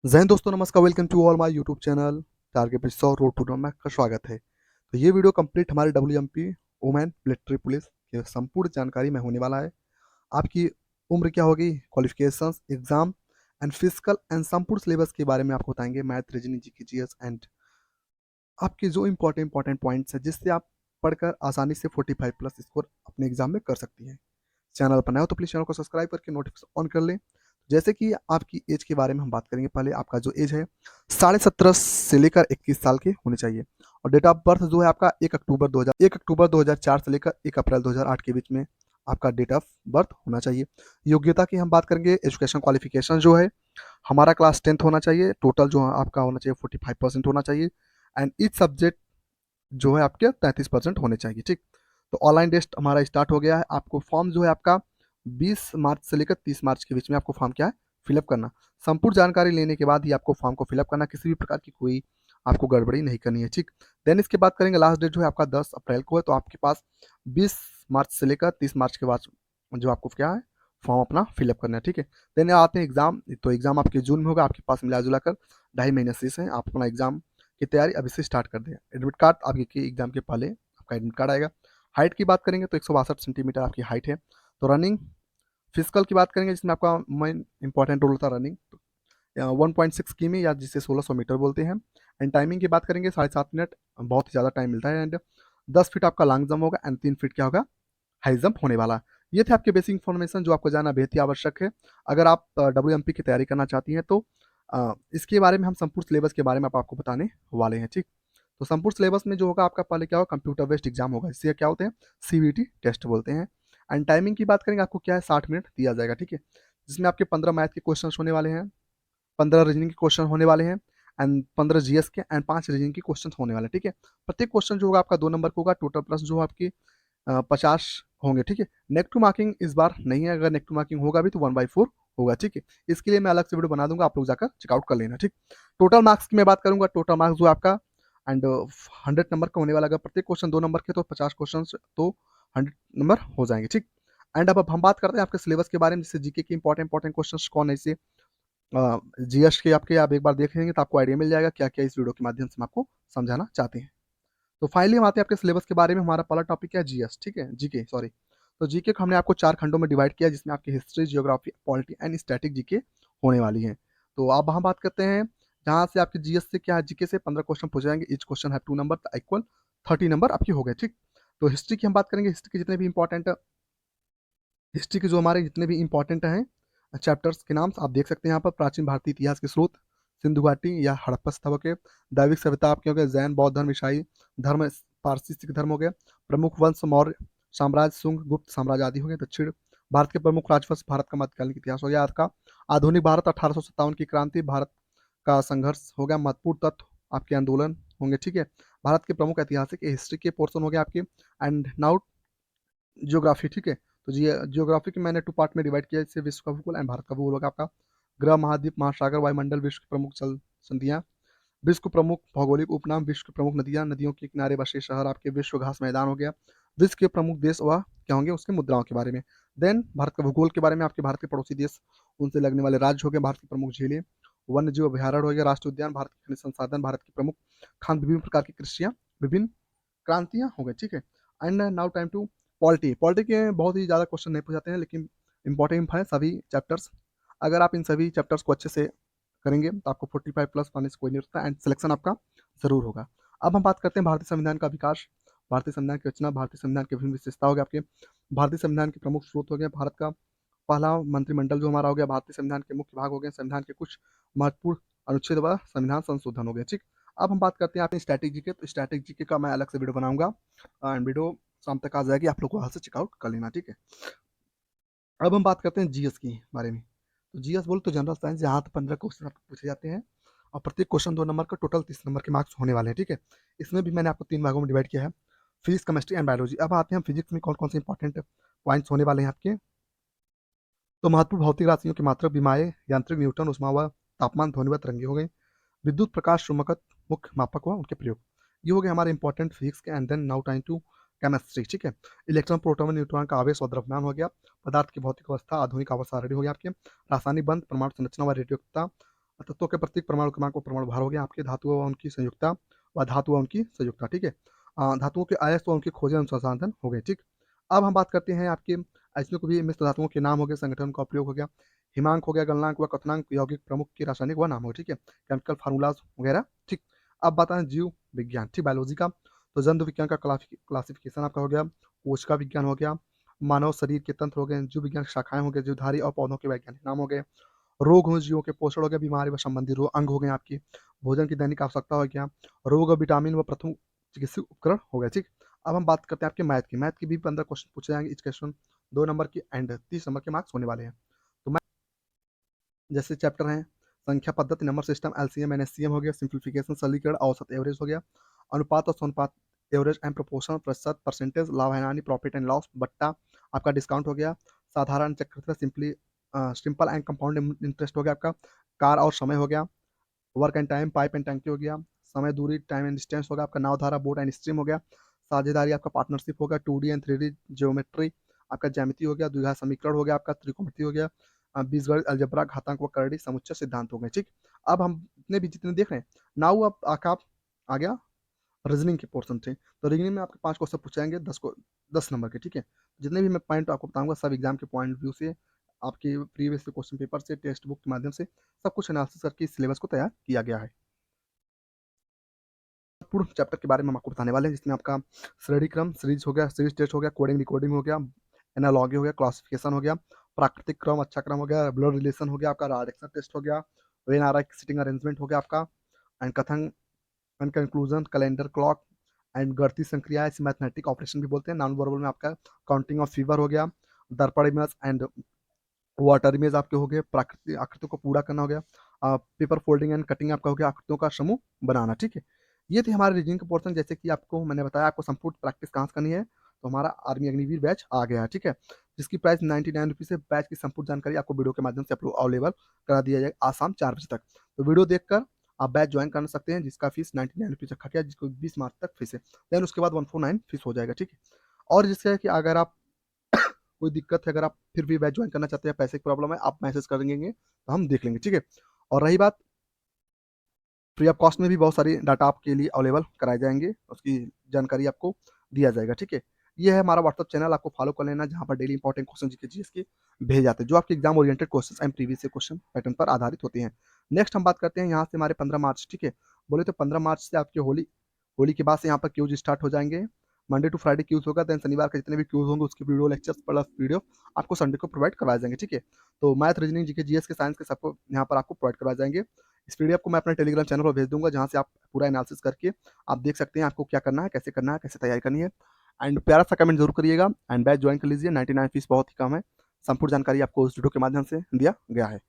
जय हिंद दोस्तों, नमस्कार। Welcome to all my YouTube channel target पे 100 रोड टू में आपका स्वागत है। तो ये वीडियो कंप्लीट हमारे WMP वुमेन मिलिट्री पुलिस के संपूर्ण जानकारी में होने वाला है। आपकी उम्र क्या होगी, qualifications, exam and physical and संपूर्ण सिलेबस के बारे में आपको बताएंगे। Math, reasoning, GK, GS and आपके जो इंपॉर्टेंट पॉइंट्स हैं जिससे आप पढ़कर आसानी से 45 प्लस स्कोर अपने एग्जाम में कर सकती हैं। चैनल पर नए हो तो प्लीज़ चैनल को सब्सक्राइब करके नोटिफिकेशन ऑन कर लें। जैसे कि आपकी एज के बारे में हम बात करेंगे। पहले आपका जो एज है 17.5 से लेकर 21 साल के होने चाहिए। और डेट ऑफ बर्थ जो है आपका 1 अक्टूबर 2004 से लेकर 1 अप्रैल 2008 के बीच में आपका डेट ऑफ बर्थ होना चाहिए। योग्यता की हम बात करेंगे। एजुकेशन क्वालिफिकेशन जो है हमारा क्लास 10th होना चाहिए। टोटल जो आपका होना चाहिए 45% होना चाहिए। एंड ईच सब्जेक्ट जो है आपके 33% होने चाहिए। ठीक, तो ऑनलाइन टेस्ट हमारा स्टार्ट हो गया है। आपको फॉर्म जो है आपका 20 मार्च से लेकर 30 मार्च के बीच में आपको फॉर्म क्या है फिलअप करना। संपूर्ण जानकारी लेने के बाद ही आपको फॉर्म को फिलअप करना। किसी भी प्रकार की कोई आपको गड़बड़ी नहीं करनी है। ठीक, देन इसके बाद करेंगे। लास्ट डेट जो है आपका 10 अप्रैल को है, तो आपके पास 20 मार्च से लेकर 30 मार्च के बाद जो आपको क्या है फॉर्म अपना फिलअप करना है। ठीक है, देन आते हैं एग्जाम। तो एग्जाम आपके जून में होगा। आपके पास मिला जुला कर 2.5 महीने शेष है। आप अपना एग्जाम की तैयारी अभी से स्टार्ट कर दें। एडमिट कार्ड आपके एग्जाम के पहले आपका एडमिट कार्ड आएगा। हाइट की बात करेंगे तो 162 सेंटीमीटर आपकी हाइट है। तो रनिंग, फिजिकल की बात करेंगे जिसमें आपका मेन इंपॉर्टेंट रोल होता है रनिंग। 1.6 किमी या जिसे 1600 मीटर बोलते हैं। एंड टाइमिंग की बात करेंगे 7.5 मिनट, बहुत ही ज़्यादा टाइम मिलता है। एंड 10 फीट आपका लॉन्ग जंप होगा एंड 3 फीट क्या होगा हाई जंप होने वाला। ये थे आपके बेसिक इन्फॉर्मेशन जो आपको जानना बेहद ही आवश्यक है। अगर आप WMP की तैयारी करना चाहती हैं तो इसके बारे में हम संपूर्ण सिलेबस के बारे में आपको बताने वाले हैं। ठीक, तो संपूर्ण सिलेबस में जो होगा आपका पहले क्या होगा, कंप्यूटर बेस्ड एग्जाम होगा। इससे क्या होते हैं, CBT टेस्ट बोलते हैं। एंड टाइमिंग की बात करेंगे, आपको क्या है 60 मिनट दिया जाएगा। ठीक है, जिसमें आपके 15 मैथ के क्वेश्चन होने वाले हैं, 15 रीजनिंग के क्वेश्चन होने वाले हैं एंड 15 GS के एंड 5 रीजनिंग के क्वेश्चन होने वाले हैं। ठीक है, प्रत्येक क्वेश्चन जो होगा आपका 2 नंबर का होगा। टोटल प्लस जो आपकी 50 होंगे। ठीक है, नेगेटिव मार्किंग इस बार नहीं है। अगर नेगेटिव मार्किंग होगा भी तो 1/4 होगा। ठीक है, इसके लिए मैं अलग से वीडियो बना दूंगा, आप लोग जाकर चेकआउट कर लेना। ठीक, टोटल मार्क्स की मैं बात करूंगा। टोटल मार्क्स जो आपका एंड 100 नंबर का होने वाला। अगर प्रत्येक क्वेश्चन 2 नंबर के तो 50 क्वेश्चन तो 100 नंबर हो जाएंगे। ठीक, एंड अब हम बात करते हैं आपके सिलेबस के बारे में, जैसे जीके के इंपॉर्टेंट क्वेश्चन कौन है। इसे GS के आपके आप एक बार देख लेंगे तो आपको आइडिया मिल जाएगा क्या क्या इस वीडियो के माध्यम से हम आपको समझाना चाहते हैं। तो फाइनली हम आते हैं आपके सिलेबस के बारे में। हमारा पहला टॉपिक है GS। ठीक है, जीके सॉरी। तो जीके को हमने आपको 4 खंडों में डिवाइड किया, जिसमें आपकी history, geography, polity and static GK होने वाली है। तो अब हम बात करते हैं जहाँ से आपके GS से क्या है, जीके से 15 क्वेश्चन पूछे जाएंगे। ईच क्वेश्चन है 2 नंबर, इक्वल 30 नंबर आपकी हो गए। ठीक, तो हिस्ट्री की हम बात करेंगे। हिस्ट्री के जितने भी इंपॉर्टेंट, हिस्ट्री के जो हमारे जितने भी इंपॉर्टेंट हैं चैप्टर्स के नाम आप देख सकते हैं यहाँ पर। प्राचीन भारतीय इतिहास के स्रोत, सिंधु घाटी या हड़प्पा सभ्यता के, दैविक सभ्यता आपके हो गए, जैन, बौद्ध धर्म, ईसाई धर्म, पारसी सिख धर्म हो गया, प्रमुख वंश, मौर्य साम्राज्य, शुंग, गुप्त साम्राज्य आदि हो गए। दक्षिण भारत के प्रमुख राजवंश, भारत का मध्यकालीन इतिहास हो गया। आज का आधुनिक भारत, 1857 की क्रांति, भारत का संघर्ष हो गया। महत्वपूर्ण तत्व आपके आंदोलन होंगे। ठीक है, भारत के प्रमुख ऐतिहासिक हिस्ट्री के पोर्शन हो गए आपके। And now geography. ठीक है, तो जियोग्राफी के मैंने 2 पार्ट में डिवाइड किया, जैसे विश्व का भूगोल एंड भारत का भूगोल होगा आपका। ग्रह, महाद्वीप, महासागर, वायुमंडल, विश्व की प्रमुख जल संधियां, विश्व के प्रमुख भौगोलिक उपनाम, विश्व की प्रमुख नदियां, नदियों के किनारे बसे शहर आपके, विश्व घास मैदान हो गया। विश्व के प्रमुख देश व क्या होंगे उसके मुद्राओं के बारे में। देन भारत का भूगोल के बारे में, आपके भारत के पड़ोसी देश, उनसे लगने वाले राज्य हो गए, भारत की प्रमुख झीलें, वन्य जीव अभ्यारण्य हो गया, राष्ट्रीय उद्यान, भारत के खनिज संसाधन, भारत की प्रमुख खान, विभिन्न प्रकार की कृषियाँ, विभिन्न क्रांतियाँ हो गई। ठीक है, and now time to polity. Polity के बहुत ही ज़्यादा क्वेश्चन नहीं पूछ जाते हैं, लेकिन इंपॉर्टेंट है सभी चैप्टर्स। अगर आप इन सभी चैप्टर्स को अच्छे से करेंगे तो आपको 45 प्लस पाने से कोई नहीं रुकता एंड सिलेक्शन आपका जरूर होगा। अब हम बात करते हैं भारतीय संविधान का विकास, भारतीय संविधान की रचना, भारतीय संविधान की विभिन्न विशेषता हो गया आपके, भारतीय संविधान के प्रमुख स्रोत हो गए, भारत का पहला मंत्रिमंडल जो हमारा हो गया, भारतीय संविधान के मुख्य भाग हो गए, संविधान के कुछ महत्वपूर्ण अनुच्छेद व संविधान संशोधन हो गए। ठीक, अब हम बात करते हैं आपने स्टैटिक जीके। तो स्टैटिक जीके का मैं अलग से वीडियो बनाऊंगा एंड वीडियो शाम तक आ जाएगी, आप लोग को वहां से चेकआउट कर लेना। ठीक है, अब हम बात करते हैं GS की बारे में। तो GS बोल तो जनरल साइंस, यहाँ तो 15 क्वेश्चन आपको पूछे जाते हैं और प्रत्येक क्वेश्चन 2 नंबर का, टोटल 30 नंबर के मार्क्स होने वाले हैं। ठीक है, इसमें भी मैंने आपको 3 भागों में डिवाइड किया है, फिजिक्स, केमिस्ट्री एंड बायोलॉजी। अब आते हैं हम फिजिक्स में कौन कौन से इंपॉर्टेंट पॉइंट्स होने वाले हैं आपके। तो महत्वपूर्ण भौतिक राशियों की मात्रक, विमाएं, यांत्रिक, न्यूटन, उष्मा व तापमान, ध्वनि व तरंगे हो गए, विद्युत प्रकाश, चुंबकत्व, मुख्य मापक व उनके प्रयोग। ये हो गए हमारे इंपॉर्टेंट फिजिक्स के। And then now time to chemistry. ठीक है, इलेक्ट्रॉन, प्रोटॉन, न्यूट्रॉन का आवेश और द्रव्यमान हो गया, पदार्थ की भौतिक अवस्था, आधुनिक आवर्त सारणी हो गया आपके, रासायनिक बंध, परमाणु संरचना व रेडियोक्ता, तत्वों के प्रत्येक परमाणु क्रमांक व परमाणु भार हो गया आपके, धातुओं व उनकी संयुक्ता व धातु व उनकी संयुक्ता, ठीक है। धातुओं के आयस व उनकी खोज एवं संसाधन हो गए, ठीक। अब हम बात करते हैं आपके ऐसे को भी मिश्र धातुओं के नाम हो गए, संगठन का उपयोग हो गया, हिमांक हो गया, गलनांक व कथनांक, यौगिक प्रमुख के रासायनिक व नाम हो, ठीक है, केमिकल फार्मूलाज वगैरह, ठीक। अब बात है जीव विज्ञान, ठीक, बायोलॉजी का। तो जंतु विज्ञान का क्लासिफिकेशन आपका हो गया, कोशिका विज्ञान हो गया, मानव शरीर के तंत्र हो गए, जीव विज्ञान की शाखाएं हो गए, जीवधारी और पौधों के वैज्ञानिक नाम हो गए, रोग हो जीवों के पोषण हो गया, बीमारी व संबंधी रोग अंग हो गए आपकी, भोजन की दैनिक आवश्यकता हो गया, रोग और विटामिन व प्रथम चिकित्सीय उपकरण हो गया, ठीक। अब हम बात करते हैं आपके मैथ की भी 15 क्वेश्चन पूछे जाएंगे, इस क्वेश्चन 2 नंबर की एंड 30 नंबर के मार्क्स होने वाले हैं। तो मैथ जैसे चैप्टर हैं, संख्या पद्धति, नंबर सिस्टम, एलसीएम एनएससीएम हो गया, सिंप्लीफिकेशन सरलीकरण, औसत एवरेज हो गया, अनुपात और अनुपात, एवरेज एंड प्रोपोर्शन, प्रतिशत परसेंटेज, लाभ हानि, प्रॉफिट एंड लॉस, बट्टा आपका, डिस्काउंट हो गया, साधारण चक्रवृद्धि सिंपल एंड कंपाउंड इंटरेस्ट हो गया आपका, कार और समय हो गया, work and time, pipe and टैंकी हो गया, समय दूरी टाइम एंड डिस्टेंस हो गया आपका, नावधारा बोट एंड स्ट्रीम हो गया, साझेदारी आपका पार्टनरशिप हो गया, 2D एंड 3D ज्योमेट्री आपका, ज्यामिति हो गया, द्विघात समीकरण हो गया आपका, त्रिकोणमिति हो गया, बीजगणित, अलजेब्रा, घातांक व करड़ी समुच्चय सिद्धांत हो गए, ठीक। अब हम जितने भी जितने देख रहे हैं, नाउ अब आपका आ गया रीजनिंग के पोर्शन थे। तो रीजनिंग में आपके 5 क्वेश्चन पूछे जाएंगे, 10 नंबर के, ठीक है। जितने भी मैं पॉइंट आपको बताऊंगा सब एग्जाम के पॉइंट व्यू से, आपके प्रीवियस क्वेश्चन पेपर से, टेक्स्ट बुक के माध्यम से सब कुछ एनालिसिस करके इस सिलेबस को तैयार किया गया है। पूर्ण चैप्टर के बारे में हम आपको बताने वाले हैं, जिसमें आपका श्रेणी क्रम सीरीज हो गया, सीरीज टेस्ट हो गया, कोडिंग रिकॉर्डिंग हो गया, एनालॉगी हो गया, क्लासिफिकेशन हो गया, प्राकृतिक क्रम अच्छा क्रम हो गया, ब्लड रिलेशन हो गया आपका, राडिक्सन टेस्ट हो गया, when are I sitting arrangement हो गया आपका, एंड कथन and conclusion, calendar clock and गणितीय संक्रिया, इसे मैथमेटिक ऑपरेशन भी बोलते हैं। नॉन वर्बल में आपका काउंटिंग ऑफ फीवर हो गया, दर्पण इमेज एंड वाटर इमेज आपके हो गए, प्राकृतिक आकृतियों को पूरा करना हो गया, पेपर फोल्डिंग एंड कटिंग आपका हो गया, आकृतियों का समूह बनाना, ठीक है। ये थे हमारे रीजनिंग के पोर्शन। जैसे कि आपको मैंने बताया आपको संपूर्ण प्रैक्टिस कहाँ से करनी है, तो हमारा आर्मी अग्निवीर बैच आ गया है, ठीक है, जिसकी प्राइस 99 रुपीज़ है। बैच की संपूर्ण जानकारी आपको वीडियो के माध्यम से अवेलेबल करा दिया जाएगा आज शाम 4 बजे तक। तो वीडियो देखकर आप बैच ज्वाइन कर सकते हैं, जिसका फीस 99 रुपीज़ रखा गया, जिसको 20 मार्च तक फीस है, देन उसके बाद 149 फीस हो जाएगा, ठीक है। और जिसका कि अगर आप कोई दिक्कत है, अगर आप फिर भी बैच ज्वाइन करना चाहते हैं, पैसे की प्रॉब्लम है, आप मैसेज कर देंगे तो हम देख लेंगे, ठीक है। और रही बात, फ्री ऑफ कॉस्ट में भी बहुत सारी डाटा आपके लिए अवेलेबल कराए जाएंगे, उसकी जानकारी आपको दिया जाएगा, ठीक है। ये है हमारा व्हाट्सअप चैनल, आपको फॉलो कर लेना, जहाँ पर daily important question GK GS के भेजे जाते हैं, जो आपके exam oriented question and previous question pattern पर आधारित होते हैं। नेक्स्ट हम बात करते हैं यहाँ से हमारे 15 मार्च, ठीक है। बोले तो 15 मार्च से आपके होली होली के बाद से यहाँ पर क्यूज स्टार्ट हो जाएंगे। मंडे टू फ्राइडे क्यूज होगा, देन शनिवार के जितने भी क्यूज होंगे उसकी वीडियो लेक्चर्स प्लस वीडियो आपको संडे को प्रोवाइड करवाए जाएंगे, ठीक है। तो मैथ, रीजनिंग, जीके जीएस के, साइंस के सबको यहाँ पर आपको प्रोवाइड करवाए जाएंगे। इस पीडीएफ को मैं अपने टेलीग्राम चैनल पर भेज दूंगा, जहाँ से आप पूरा एनालिसिस करके आप देख सकते हैं आपको क्या करना है, कैसे करना है, कैसे तैयारी करनी है। एंड प्यारा सा कमेंट जरूर करिएगा एंड बैच ज्वाइन कर लीजिए, 99 फीस बहुत ही कम है। संपूर्ण जानकारी आपको उस वीडियो के माध्यम से दिया गया है।